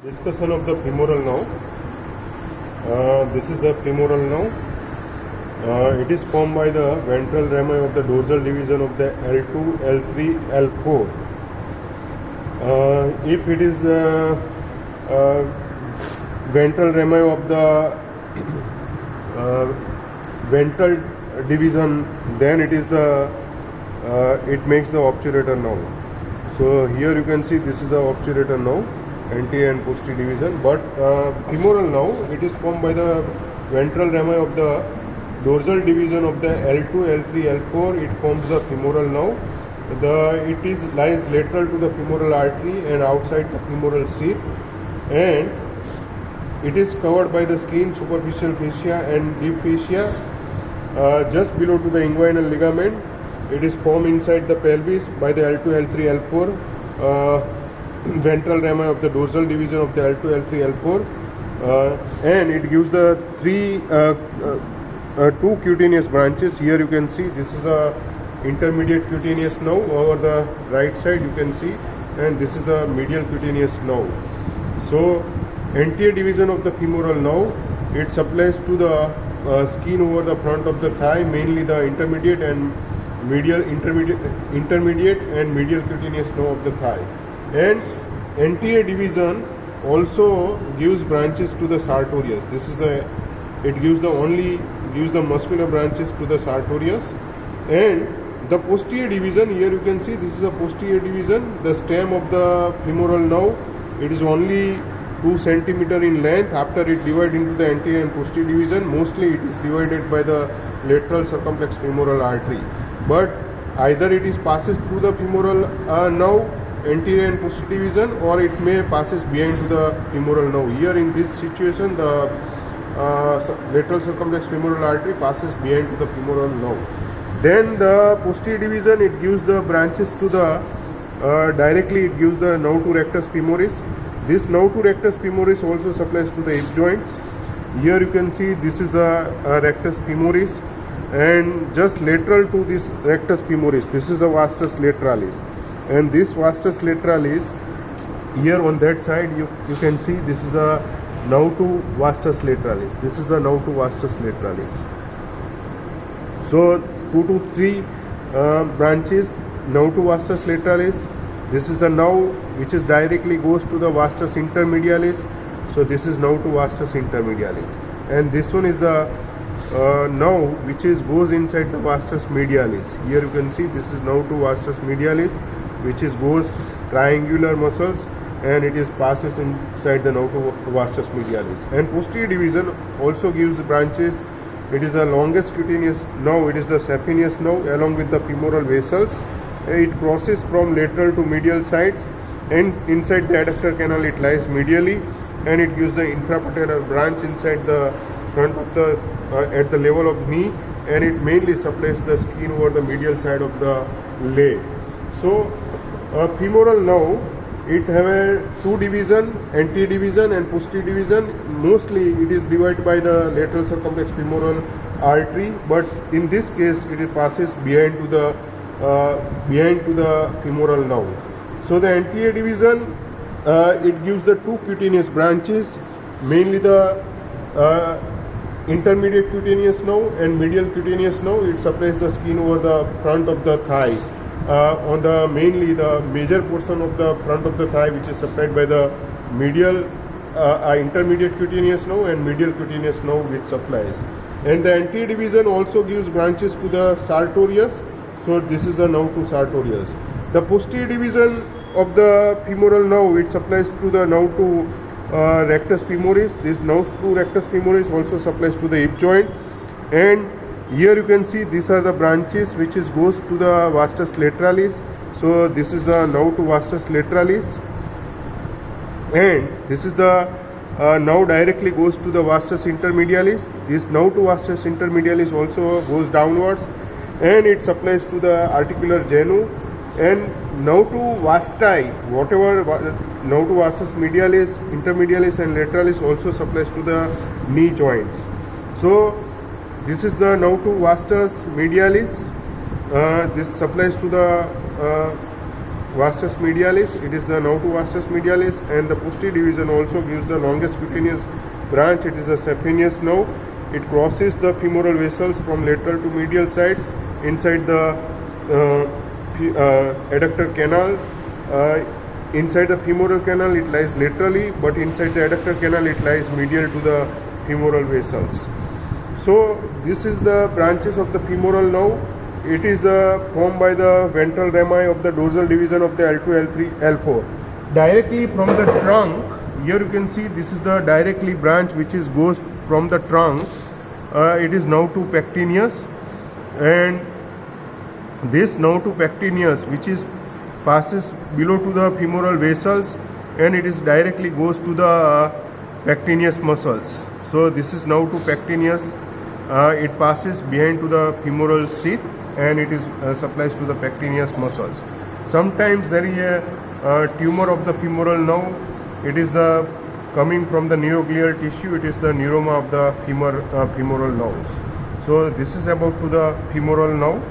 Discussion of the femoral nerve. This is the femoral nerve. It is formed by the ventral rami of the dorsal division of the L2, L3, L4. If it is ventral rami of the ventral division, then it is the it makes the obturator nerve. So here you can see this is the obturator nerve, anterior and posterior division, but femoral nerve, it is formed by the ventral rami of the dorsal division of the L2, L3, L4. It forms the femoral nerve. It is lies lateral to the femoral artery and outside the femoral sheath, and it is covered by the skin, superficial fascia and deep fascia. Just below to the inguinal ligament. It is formed inside the pelvis by the L2, L3, L4. Ventral rami of the dorsal division of the L2, L3, L4, and it gives the two cutaneous branches. Here you can see this is the intermediate cutaneous nerve over the right side, you can see, and this is the medial cutaneous nerve. So anterior division of the femoral nerve, it supplies to the skin over the front of the thigh, mainly the intermediate and medial cutaneous nerve of the thigh. And anterior division also gives branches to the sartorius. This is the gives the muscular branches to the sartorius. And the posterior division, here you can see this is a posterior division. The stem of the femoral nerve, it is only 2 centimeter in length. After it divides into the anterior and posterior division, mostly it is divided by the lateral circumflex femoral artery. But either it is passes through the femoral nerve, anterior and posterior division, or it may passes behind to the femoral nerve. Here in this situation, the lateral circumflex femoral artery passes behind to the femoral nerve. Then the posterior division, it gives the branches to the directly it gives the nerve to rectus femoris. This nerve to rectus femoris also supplies to the hip joints. Here you can see this is the rectus femoris, and just lateral to this rectus femoris, this is the vastus lateralis. And this vastus lateralis, here on that side you can see this is a nerve to vastus lateralis. This is the nerve to vastus lateralis. So 2 to 3 branches, nerve to vastus lateralis. This is the nerve which is directly goes to the vastus intermedialis. So this is nerve to vastus intermedialis. And this one is the nerve which is goes inside the vastus medialis. Here you can see this is nerve to vastus medialis, which is goes triangular muscles, and it is passes inside the nerve to vastus medialis. And posterior division also gives branches. It is the longest cutaneous nerve. It is the saphenous nerve along with the femoral vessels. It crosses from lateral to medial sides, and inside the adductor canal it lies medially, and it gives the infrapatellar branch inside the front of the at the level of knee, and it mainly supplies the skin over the medial side of the leg. So femoral nerve, it have a 2 division, anterior division and posterior division. Mostly it is divided by the lateral circumflex femoral artery, but in this case it passes behind to the femoral nerve. So the anterior division, it gives the 2 cutaneous branches, mainly the intermediate cutaneous nerve and medial cutaneous nerve. It supplies the skin over the front of the thigh, on the mainly the major portion of the front of the thigh, which is supplied by the medial intermediate cutaneous nerve and medial cutaneous nerve, which supplies. And the anterior division also gives branches to the sartorius. So this is the nerve to sartorius. The posterior division of the femoral nerve, it supplies to the nerve to rectus femoris. This nerve to rectus femoris also supplies to the hip joint. And here you can see these are the branches which is goes to the vastus lateralis. So this is the nerve to vastus lateralis, and this is the nerve directly goes to the vastus intermedialis. This nerve to vastus intermedialis also goes downwards, and it supplies to the articular genu. And nerve to vasti, whatever nerve to vastus medialis, intermedialis and lateralis also supplies to the knee joints. So this is the nerve to vastus medialis. This supplies to the vastus medialis. It is the now to vastus medialis, and the posterior division also gives the longest cutaneous branch. It is the saphenous nerve. It crosses the femoral vessels from lateral to medial sides inside the adductor canal. Inside the femoral canal it lies laterally, but inside the adductor canal it lies medial to the femoral vessels. So this is the branches of the femoral nerve. It is formed by the ventral rami of the dorsal division of the L2, L3, L4. Directly from the trunk, here you can see this is the directly branch which goes from the trunk. It is now to pectineus, and this now to pectineus which passes below to the femoral vessels, and it is directly goes to the pectineus muscles. So this is now to pectineus. It passes behind to the femoral sheath, and it is supplies to the pectineus muscles. Sometimes there is a tumor of the femoral nerve. It is coming from the neuroglial tissue. It is the neuroma of the femoral nerves. So this is about to the femoral nerve.